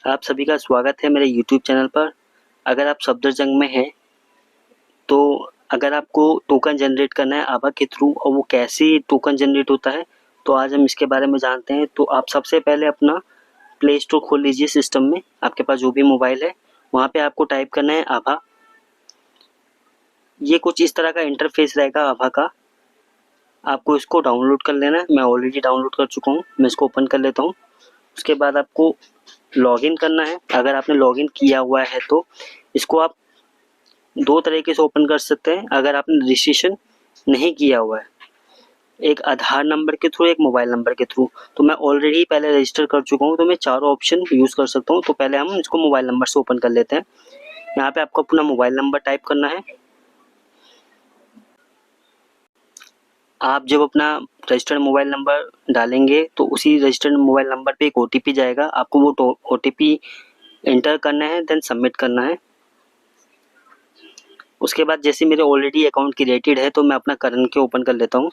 आप सभी का स्वागत है मेरे यूट्यूब चैनल पर। अगर आप सफदरजंग में हैं तो अगर आपको टोकन जनरेट करना है आभा के थ्रू और वो कैसे टोकन जनरेट होता है तो आज हम इसके बारे में जानते हैं। तो आप सबसे पहले अपना प्ले स्टोर खोल लीजिए सिस्टम में, आपके पास जो भी मोबाइल है वहाँ पे आपको टाइप करना है आभा। ये कुछ इस तरह का इंटरफेस रहेगा आभा का। आपको इसको डाउनलोड कर लेना है, मैं ऑलरेडी डाउनलोड कर चुका हूँ, मैं इसको ओपन कर लेता हूँ। उसके बाद आपको लॉगिन करना है। अगर आपने लॉगिन किया हुआ है तो इसको आप दो तरीके से ओपन कर सकते हैं। अगर आपने रजिस्ट्रेशन नहीं किया हुआ है, एक आधार नंबर के थ्रू, एक मोबाइल नंबर के थ्रू, तो मैं ऑलरेडी पहले रजिस्टर कर चुका हूँ तो मैं चारों ऑप्शन यूज़ कर सकता हूँ। तो पहले हम इसको मोबाइल नंबर से ओपन कर लेते हैं। यहाँ पे आपको अपना मोबाइल नंबर टाइप करना है। आप जब अपना रजिस्टर्ड मोबाइल नंबर डालेंगे तो उसी रजिस्टर्ड मोबाइल नंबर पे एक OTP जाएगा, आपको वो OTP एंटर करना है, देन सबमिट करना है। उसके बाद जैसे मेरे ऑलरेडी अकाउंट क्रिएटेड है तो मैं अपना करण के ओपन कर लेता हूँ।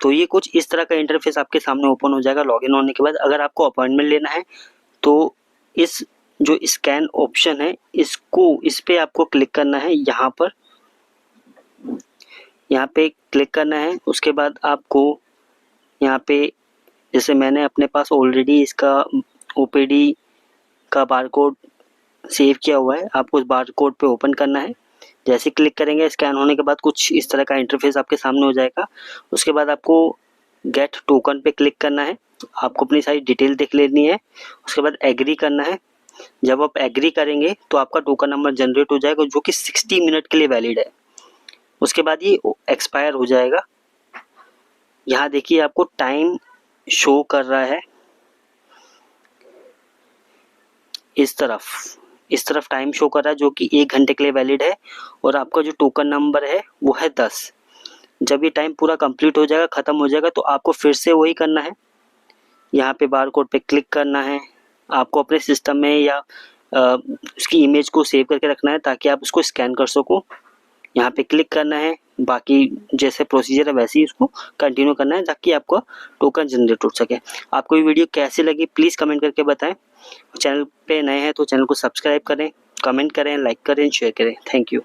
तो ये कुछ इस तरह का इंटरफेस आपके सामने ओपन हो जाएगा लॉगिन होने के बाद। अगर आपको अपॉइंटमेंट लेना है तो इस जो स्कैन ऑप्शन है इस पे आपको क्लिक करना है। यहाँ पे क्लिक करना है। उसके बाद आपको यहाँ पे जैसे मैंने अपने पास ऑलरेडी इसका OPD का बारकोड सेव किया हुआ है, आपको उस बारकोड पे ओपन करना है। जैसे क्लिक करेंगे स्कैन होने के बाद कुछ इस तरह का इंटरफेस आपके सामने हो जाएगा। उसके बाद आपको गेट टोकन पे क्लिक करना है, आपको अपनी सारी डिटेल देख लेनी है। उसके बाद एग्री करना है। जब आप एग्री करेंगे तो आपका टोकन नंबर जनरेट हो जाएगा जो कि 60 मिनट के लिए वैलिड है। उसके बाद ये एक्सपायर हो जाएगा। यहाँ देखिए आपको टाइम शो कर रहा है, इस तरफ टाइम शो कर रहा है जो कि 1 घंटे के लिए वैलिड है। और आपका जो टोकन नंबर है वो है 10। जब ये टाइम पूरा कंप्लीट हो जाएगा, ख़त्म हो जाएगा, तो आपको फिर से वही करना है। यहाँ पे बारकोड पे क्लिक करना है। आपको अपने सिस्टम में या उसकी इमेज को सेव करके रखना है ताकि आप उसको स्कैन कर सको। यहाँ पे क्लिक करना है। बाकी जैसे प्रोसीजर है वैसे ही उसको कंटिन्यू करना है ताकि आपको टोकन जनरेट हो सके। आपको ये वीडियो कैसी लगी प्लीज़ कमेंट करके बताएं। चैनल पे नए हैं तो चैनल को सब्सक्राइब करें, कमेंट करें, लाइक करें, शेयर करें। Thank you.